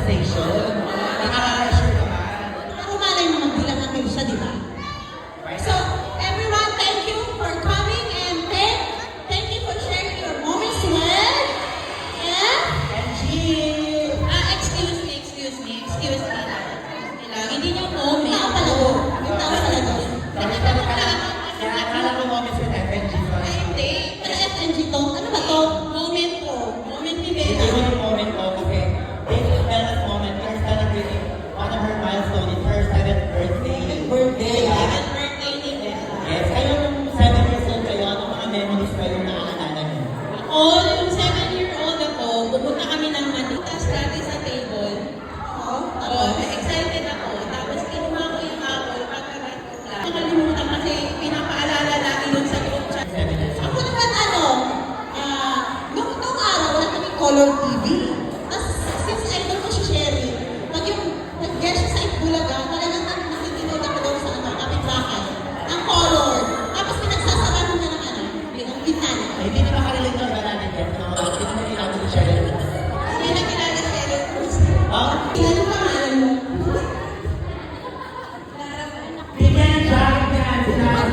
sensation. Nakaka-assure naman. Ako malay mo magbilang ang siya, di ba? So, everyone, thank you for coming and thank you for sharing your moments well. Yeah? And Jill! Excuse me lang. Hindi niyo moment. Tao pala doon. Yung tao pala doon. Akala ko moments with FNG. Hindi. Ano FNG to? Ano ba to? Moment ko. Moment ni Hindi Bella. ko yung moment ko kasi this is Bella's moment. We're celebrating one of her milestones. It's her 7th birthday. Birthday. Second birthday ni Bella. Yes, kayo nung 7 years old kayo, anong mga memories pa yung naaalala niyo? Ako, yung 7-year-old ako, pupunta kami ng Manila. Study sa table. Excited ako. Tapos kinuha ko yung apple, pagkagat ko lang. Nakalimutan kasi pinapaalala lagi dun sa group chat. 7 years Ako old. naman nung araw, wala kaming color TV. Tapos, since idol ko si Sherry, pag nag-guest siya sa Itbulaga, talagang nakikinood ako doon sa kapitbahay. Ang color. Tapos, pinagsasarahan niya ng yung bintana. Hindi na makarelate na ba natin yan? Hindi naman kailangan ko share it. Hindi na kilala si Ellen Cruz. Ah? Ano pangalan mo? Bigyan Jack yan! Sinabi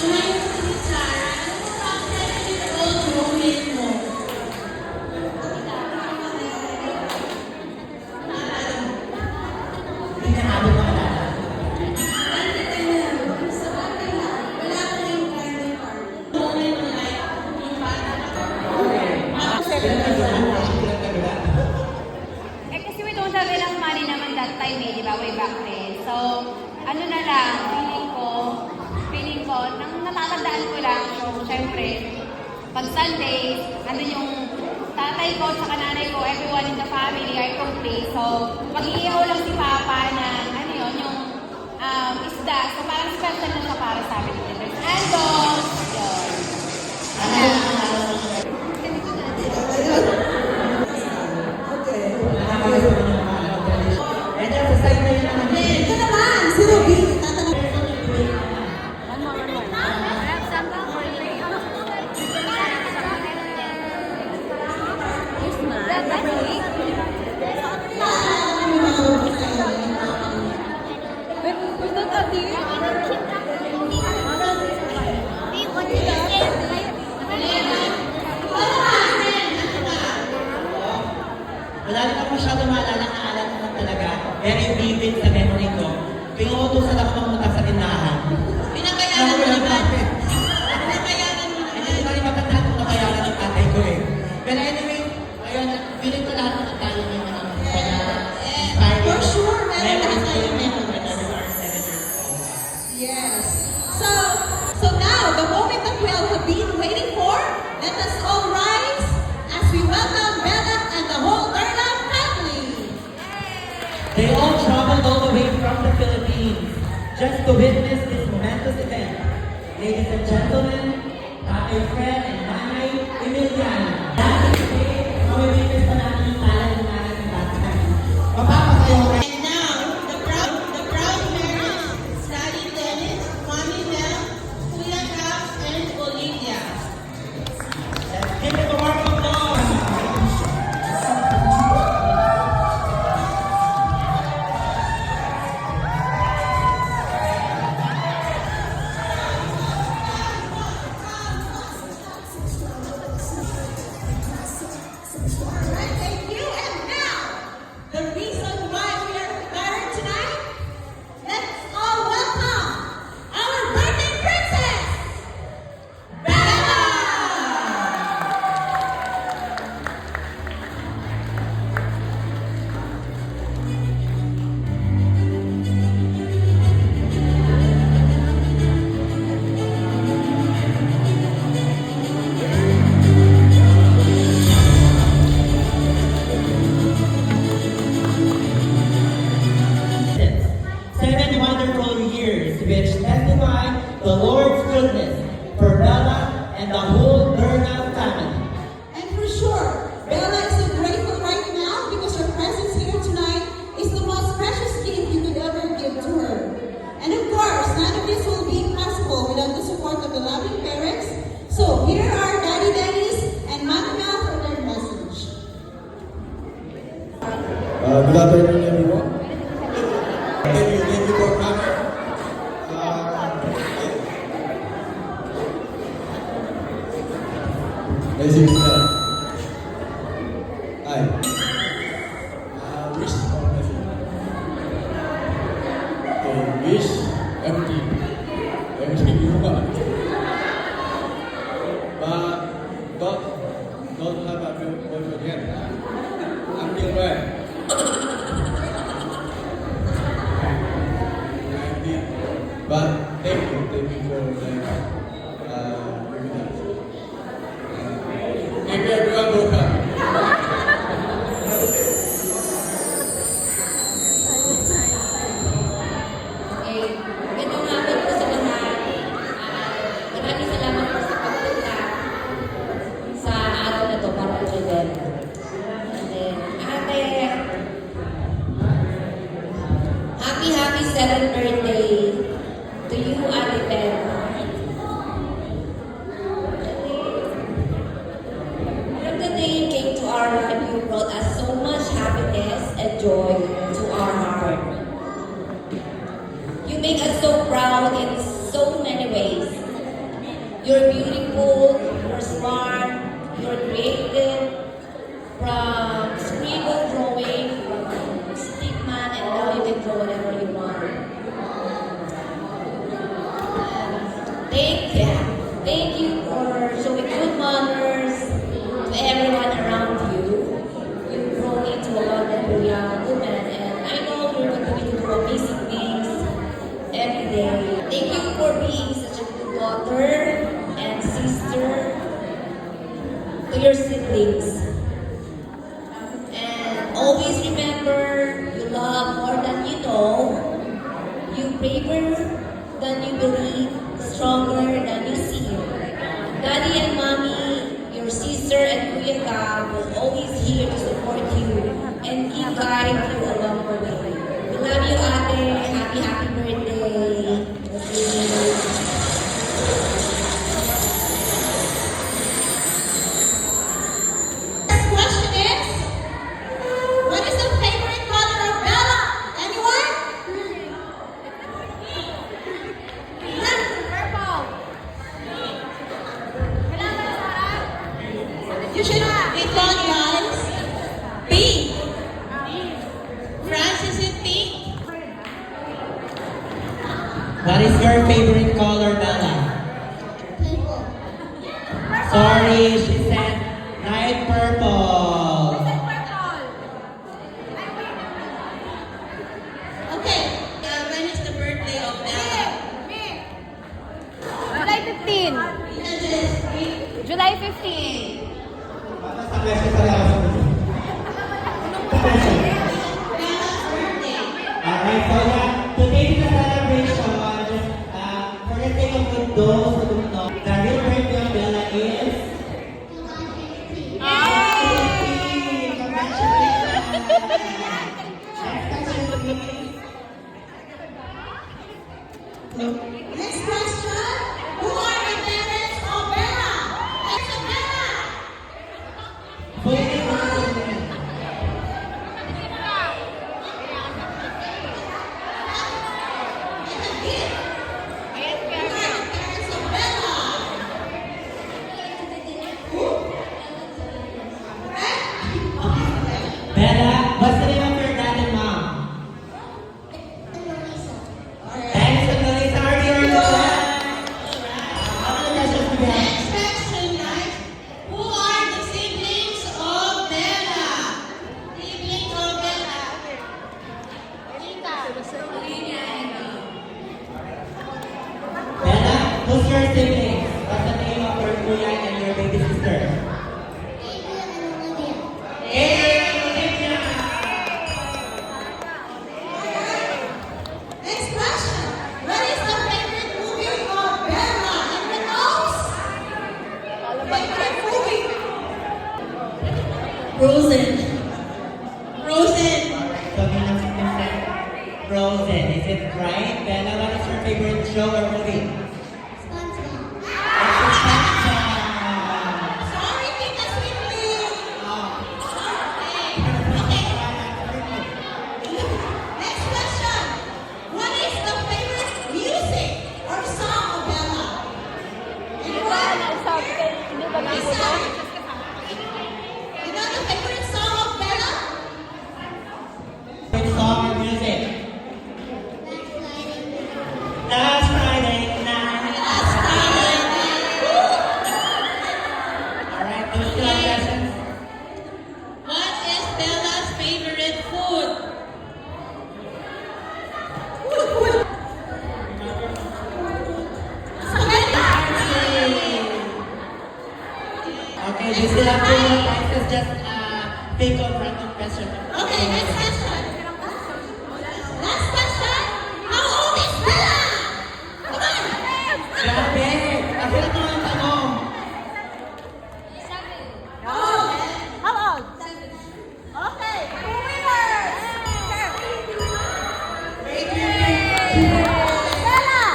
Remind mo si Sarah, ano ba ang 7-year-old moment mo? Hindi na namin maalala. Moment mo like, yung bata ka. Eh kasi we don't have enough money naman that time eh, di ba? Way back then. So, ano na lang, feeling ko, nang natatandaan ko lang, so syempre, pag Sunday, ano yung tatay ko, sa nanay ko, everyone in the family are complete. So, mag-iihaw lang si Papa ng, ano yun, yung isda. So, parang special na siya para sa amin. And, yun. And then, sa side na yun naman. Ito naman, si Ruby. Tatanong. Wala rin ako masyado maalala, naalala ko lang talaga. Very vivid sa memory ko. Pinautusan ako mamunta sa tinahan. Pinakayanan mo naman. Pinakayanan mo Hindi naman. ko rin matandaan kung nabayaran ng tatay ko eh. Pero anyway, ayun, feeling ko lahat ng tayo may mga inspiring For sure, meron memories lahat tayo ko memories. whenever we are 7 years old. Yes. So now, the moment that we all have been waiting for, let us all rise as we welcome Bella and the whole Berna family. They all traveled all the way from the Philippines just to witness this momentous event. Ladies and gentlemen, Tatay Fred and Nanay Emiliana. Dahil today, mamimigis pa natin yung talan ng nanay ng tatay. Mapapasayo ka. And now, the proud parents, Daddy Dennis, Mommy Mel, Kuya Caps, and Olivia. Let's give it a warm applause. My sister. Hi. Wish for myself. Okay, wish everything. Everything you want. But don't have a boyfriend yet. Until when? 19. But thank you for giving that. Maybe everyone broke up. Okay, magandang hapon po sa lahat. Maraming salamat po sa pagpunta sa araw na to para kay Bella. And then, ate, happy 7th birthday to you, Ate Bella. From the day you came to our life, you brought us so much happiness and joy to our heart. You make us so proud in so many ways. You're beautiful, you're smart, you're creative, from scribble drawing, from stick man, and now you can draw whatever you want. Thank you for showing good manners to everyone around you. You've grown into a wonderful young woman, and I know you're going to do amazing things every day. Thank you for being such a good daughter and sister to your siblings. And always remember, you love more than you know, you braver than you believe, stronger than you see. Daddy and Mommy, your sister and Kuya Ka will always here to support you and guide you along the way. We love you, Ate. Happy birthday. Next question is, what is the favorite color of Bella? Anyone? Purple. Kailangan sa harap. You should respond, guys. Pink. Francis is pink. What is your favorite color, Bella? Sorry, she said light purple. Okay. When is the birthday of Bella? July 15. July 15. Alright, so yeah, today is a celebration. Just for the sake of those who don't know, the real birthday of Bella is. Next question. Who are the parents of Bella? It's Bella. Bella, what's the name of your dad and mom? Thanks to Melissa. Are you How many questions do we have? Next question, guys. Who are the siblings of Bella? Siblings of Bella. Bella, who's your siblings? What's the name of your kuya and your baby sister? Next question. What is the favorite movie of Bella? Anyone else? Favorite movie? Frozen. Frozen. Frozen, is it right? Bella, what is your favorite show or movie? Sorry, Tita Sweetly. Next question. What is the favorite music or song of Bella? Anyone? Sabi kayo, hindi ba Lisa? Do we still have questions? What is Bella's favorite food? Okay, we still have 2 more prizes. Just think of random question. Okay, next question. Last question. How old is Bella? Come on. Grabe! Nakita mo ang tanong. How old? Okay. Winners! Bella!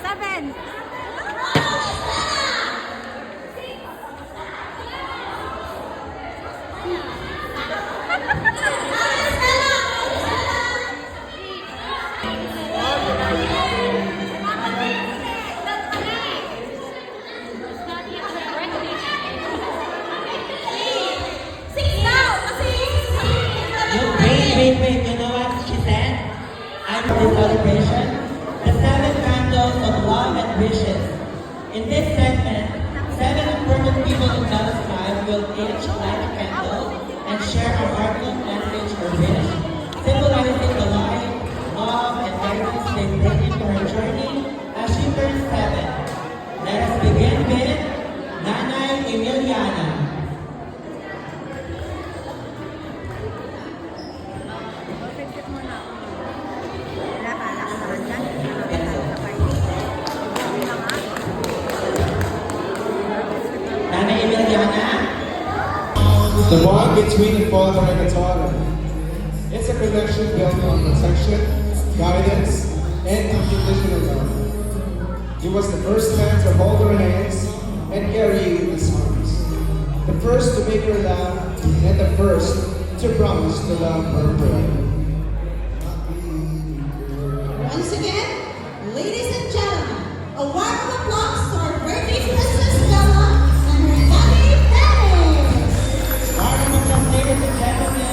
7. Wait, you know what she said? I'm the celebration, the 7 candles of love and wishes. In this segment, 7 important people in Bella's life will each light a candle and share a heartfelt message or wish, symbolizing the light, love, and guidance they bring into her journey as she turns 7. Let us begin with Nanay Emiliana. Nanay Emiliana. The bond between the father and the daughter. It's a connection built on protection, guidance, and unconditional love. He was the first man to hold her hands and carry her in his arms. The first to make her laugh, and the first to promise to love her forever. Once again, ladies and gentlemen, a warm applause to our birthday princess Bella and her daddy Dennis. Round of applause, ladies and gentlemen.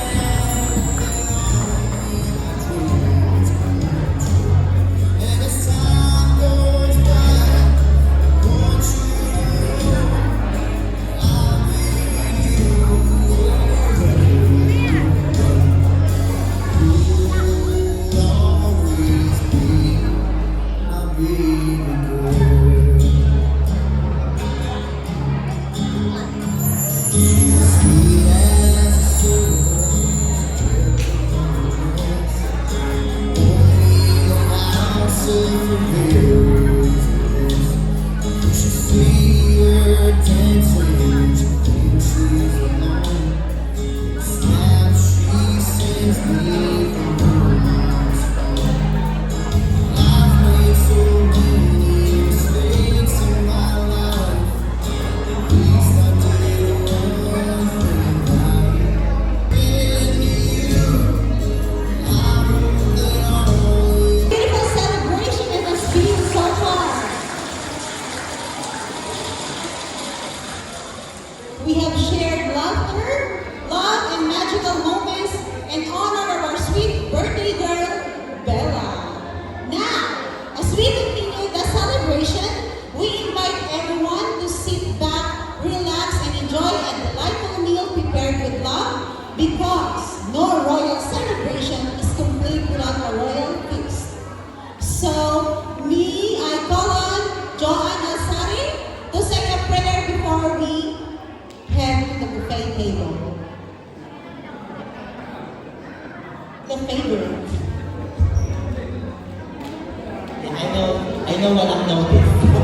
Beautiful celebration it has been so far. We have shared laughter, love, and magical moments in honor of our sweet birthday girl, Bella. Now, as we continue the celebration, we invite everyone to sit back, relax, and enjoy a delightful meal prepared with love because no royal celebration is complete without a royal feast. So, I call on Joanne Alsari to say a prayer before we head to the buffet table. The favorite. I know walang notice.